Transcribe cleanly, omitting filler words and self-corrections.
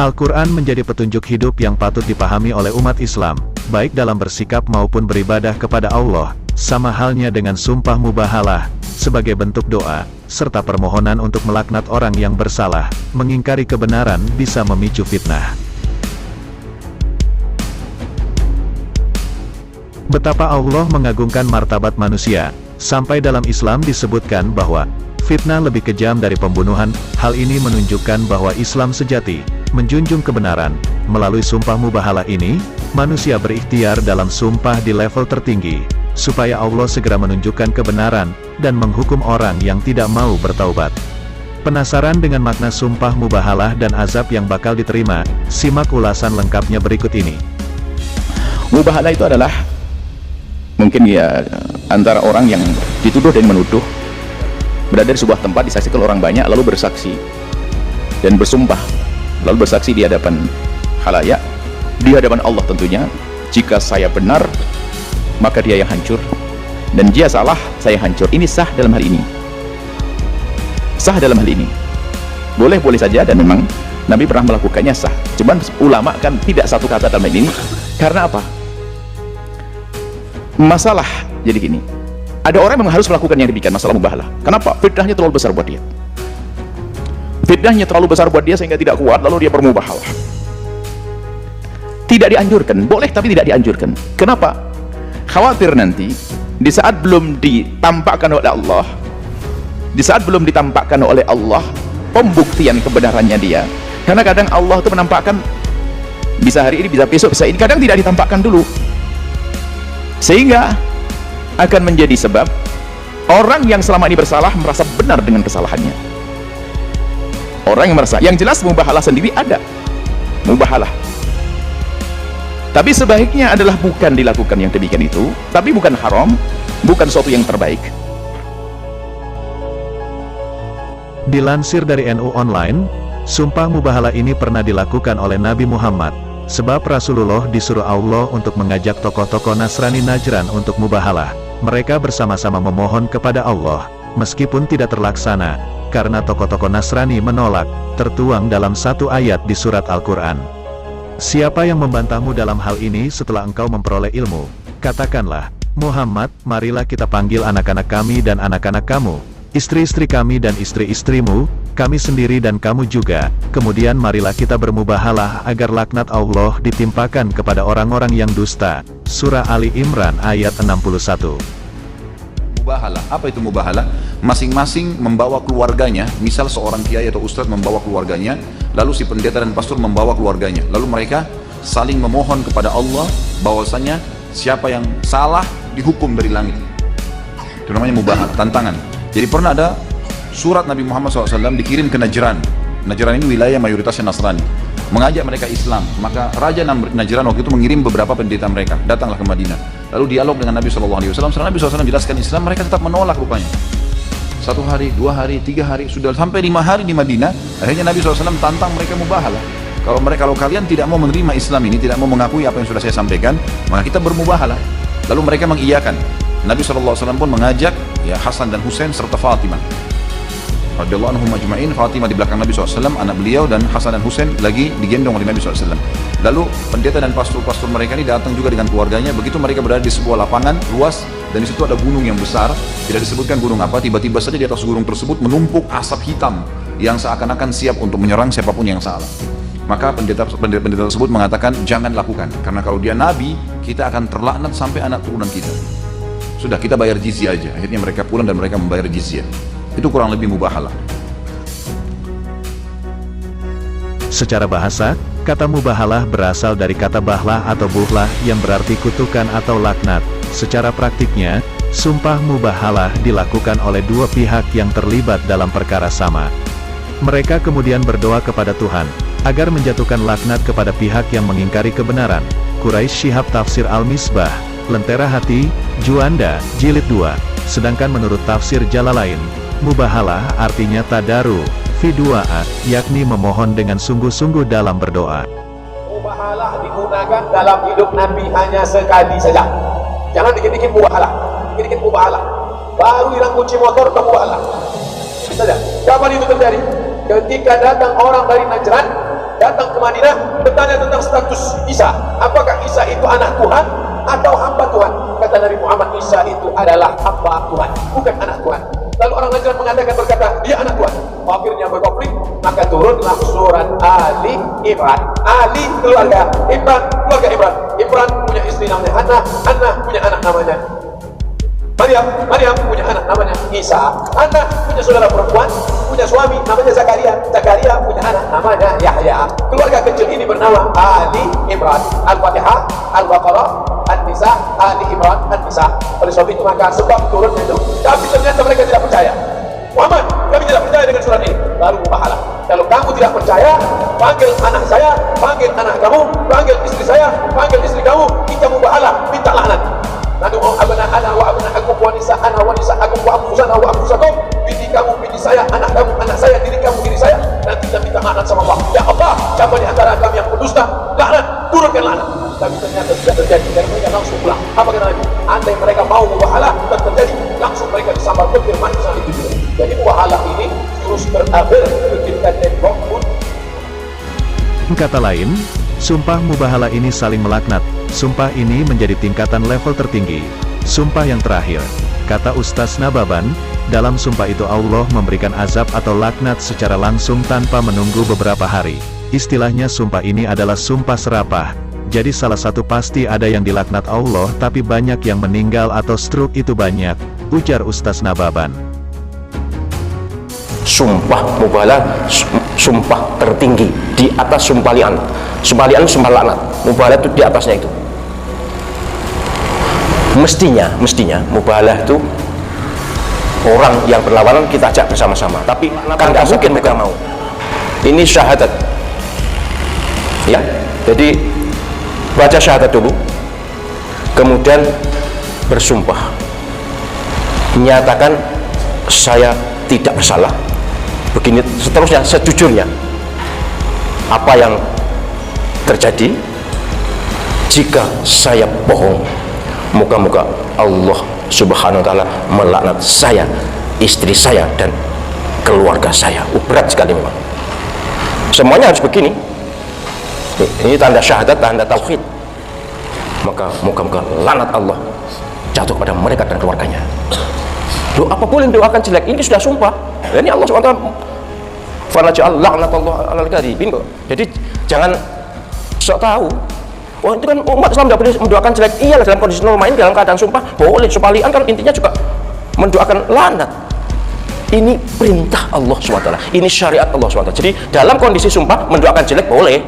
Al-Quran menjadi petunjuk hidup yang patut dipahami oleh umat Islam, baik dalam bersikap maupun beribadah kepada Allah, sama halnya dengan sumpah mubahalah, sebagai bentuk doa, serta permohonan untuk melaknat orang yang bersalah, mengingkari kebenaran bisa memicu fitnah. Betapa Allah mengagungkan martabat manusia, sampai dalam Islam disebutkan bahwa fitnah lebih kejam dari pembunuhan. Hal ini menunjukkan bahwa Islam sejati menjunjung kebenaran. Melalui sumpah mubahalah ini, manusia berikhtiar dalam sumpah di level tertinggi, supaya Allah segera menunjukkan kebenaran, dan menghukum orang yang tidak mau bertaubat. Penasaran dengan makna sumpah mubahalah dan azab yang bakal diterima? Simak ulasan lengkapnya berikut ini. Mubahalah itu adalah mungkin ya antara orang yang dituduh dan menuduh berada di sebuah tempat, disaksikan orang banyak, lalu bersaksi dan bersumpah, lalu bersaksi di hadapan khalayak, di hadapan Allah tentunya. Jika saya benar, maka dia yang hancur, dan dia salah, saya hancur. Ini sah dalam hal ini, sah dalam hal ini, boleh-boleh saja, dan memang Nabi pernah melakukannya, sah. Cuman ulama kan tidak satu kata dalam hal ini. Karena apa? Masalah jadi gini, ada orang yang harus melakukan yang demikian, masalah mubahalah. Kenapa? Fitnahnya terlalu besar buat dia, fitnahnya terlalu besar buat dia sehingga tidak kuat, lalu dia bermubahalah. Tidak dianjurkan, boleh tapi tidak dianjurkan. Kenapa? Khawatir nanti di saat belum ditampakkan oleh Allah, di saat belum ditampakkan oleh Allah pembuktian kebenarannya dia. Karena kadang Allah itu menampakkan, bisa hari ini, bisa besok, bisa ini, kadang tidak ditampakkan dulu, sehingga akan menjadi sebab orang yang selama ini bersalah merasa benar dengan kesalahannya. Orang yang merasa, yang jelas mubahalah sendiri ada, mubahalah, tapi sebaiknya adalah bukan dilakukan yang demikian itu, tapi bukan haram, bukan suatu yang terbaik. Dilansir dari NU Online, sumpah mubahalah ini pernah dilakukan oleh Nabi Muhammad, sebab Rasulullah disuruh Allah untuk mengajak tokoh-tokoh Nasrani Najran untuk mubahalah. Mereka bersama-sama memohon kepada Allah, meskipun tidak terlaksana, karena tokoh-tokoh Nasrani menolak, tertuang dalam satu ayat di surat Al-Quran. Siapa yang membantahmu dalam hal ini setelah engkau memperoleh ilmu? Katakanlah, Muhammad, marilah kita panggil anak-anak kami dan anak-anak kamu, istri-istri kami dan istri-istrimu, kami sendiri dan kamu juga, kemudian marilah kita bermubahalah agar laknat Allah ditimpakan kepada orang-orang yang dusta. Surah Ali Imran ayat 61. Mubahalah, apa itu mubahalah? Masing-masing membawa keluarganya, misal seorang kiai atau ustadz membawa keluarganya, lalu si pendeta dan pastor membawa keluarganya, lalu mereka saling memohon kepada Allah bahwasanya siapa yang salah dihukum dari langit. Itu namanya mubahalah, tantangan. Jadi pernah ada surat Nabi Muhammad SAW dikirim ke Najran. Najran ini wilayah mayoritasnya Nasrani, mengajak mereka Islam. Maka Raja Najran waktu itu mengirim beberapa pendeta mereka, datanglah ke Madinah, lalu dialog dengan Nabi SAW. Setelah Nabi SAW jelaskan Islam, mereka tetap menolak rupanya. 1 hari, 2 hari, 3 hari, sudah sampai 5 hari di Madinah. Akhirnya Nabi SAW tantang mereka mubahalah. Kalau kalian tidak mau menerima Islam ini, tidak mau mengakui apa yang sudah saya sampaikan, maka kita bermubahalah. Lalu mereka mengiyakan. Nabi SAW pun mengajak ya Hasan dan Husain serta Fatimah radhiyallahu anhum ajma'in. Fatimah di belakang Nabi SAW, anak beliau, dan Hasan dan Husain lagi digendong oleh Nabi SAW. Lalu pendeta dan pastor-pastor mereka ini datang juga dengan keluarganya. Begitu mereka berada di sebuah lapangan luas, dan di situ ada gunung yang besar, tidak disebutkan gunung apa, tiba-tiba saja di atas gunung tersebut menumpuk asap hitam yang seakan-akan siap untuk menyerang siapapun yang salah. Maka pendeta tersebut mengatakan, jangan lakukan, karena kalau dia nabi, kita akan terlaknat sampai anak turunan kita. Sudah, kita bayar jizyah aja. Akhirnya mereka pulang dan mereka membayar jizyah. Itu kurang lebih mubahalah. Secara bahasa, kata mubahalah berasal dari kata bahlah atau buhlah yang berarti kutukan atau laknat. Secara praktiknya, sumpah mubahalah dilakukan oleh dua pihak yang terlibat dalam perkara sama. Mereka kemudian berdoa kepada Tuhan agar menjatuhkan laknat kepada pihak yang mengingkari kebenaran. Quraisy Syihab Tafsir Al-Misbah, Lentera Hati, Juanda, Jilid 2. Sedangkan menurut tafsir Jalalain, mubahalah artinya tadaru, fi du'a, yakni memohon dengan sungguh-sungguh dalam berdoa. Mubahalah digunakan dalam hidup Nabi hanya sekali saja. Jangan dikit-dikit mubahalah, dikit-dikit mubahalah. Baru hilang kunci motor ke mubahalah. Saja. Kapan itu terjadi? Ketika datang orang dari Najran datang ke Madinah bertanya tentang status Isa. Apakah Isa itu anak Tuhan atau hamba Tuhan? Kata Nabi Muhammad, Isa itu adalah hamba Tuhan, bukan anak Tuhan. Lalu orang Najran mengatakan, berkata, dia anak Tuhan. Akhirnya berkonflik, maka turunlah surat Ali Imran. Ali keluarga Imran, keluarga Imran. Imran punya istri namanya Hannah, Hannah punya anak namanya Maryam, Maryam punya anak namanya Isa, Hannah punya saudara perempuan, punya suami namanya Zakaria, Zakaria punya anak namanya Yahya. Keluarga kecil ini bernama Ali Imran. Al-Fatihah, Al-Baqarah, An-Nisa, Ali Imran, An-Nisa. Oleh sebab itu maka sebab turunnya itu, tapi ternyata mereka tidak percaya. Muhammad, kami tidak percaya dengan surat ini. Lalu mubahalah. Kalau kamu tidak percaya, panggil anak saya, panggil anak kamu, panggil istri saya, panggil istri kamu, kita mubahalah, minta laknat. Nadu'u abna'ana wa abna'akum wa nisa'ana wa nisa'akum wa anfusana wa anfusakum. Bini kamu, bini saya, anak kamu, anak saya, diri kamu, diri saya. Nanti kita minta laknat sama Allah. Ya Allah, siapa di antara kami yang berdusta, laknat, turunkan laknat. Tapi ternyata tidak terjadi, dan mereka langsung pulang. Apa kata Nabi? Andai mereka mau mubahalah dan terjadi, langsung mereka disambar petir mati saat itu juga. Jadi mubahalah ini terus berakhir ketika tembok pun. Kata lain, sumpah mubahalah ini saling melaknat. Sumpah ini menjadi tingkatan level tertinggi. Sumpah yang terakhir, kata Ustaz Nababan, dalam sumpah itu Allah memberikan azab atau laknat secara langsung tanpa menunggu beberapa hari. Istilahnya sumpah ini adalah sumpah serapah. Jadi salah satu pasti ada yang dilaknat Allah tapi banyak yang meninggal atau stroke itu banyak, ujar Ustaz Nababan. Sumpah mubahalah, sumpah tertinggi di atas sumpah li'an. Sumpah li'an sumpah laknat, mubahalah itu di atasnya itu. Mestinya mubahalah itu orang yang berlawanan kita ajak bersama-sama, tapi kan nggak mungkin mereka mau. Ini syahadat ya, jadi baca syahadat dulu, kemudian bersumpah, menyatakan saya tidak bersalah, begini seterusnya, sejujurnya apa yang terjadi. Jika saya bohong, moga-moga Allah Subhanahu wa ta'ala melaknat saya, istri saya, dan keluarga saya. Berat sekali memang. Semuanya harus begini. Ini tanda syahadat, tanda tauhid. Maka moga-moga laknat Allah jatuh pada mereka dan keluarganya. Doa apa boleh doakan jelek? Ini sudah sumpah. Ini Allah SWT fanaja'al laknatullah alal kadhibin. Jadi jangan sok tahu. Oh itu kan umat Islam tidak boleh mendoakan jelek. Iya, dalam kondisi normal ini dalam keadaan sumpah boleh. Sumpah li'an kan intinya juga mendoakan laknat. Ini perintah Allah SWT. Ini syariat Allah SWT. Jadi dalam kondisi sumpah mendoakan jelek boleh.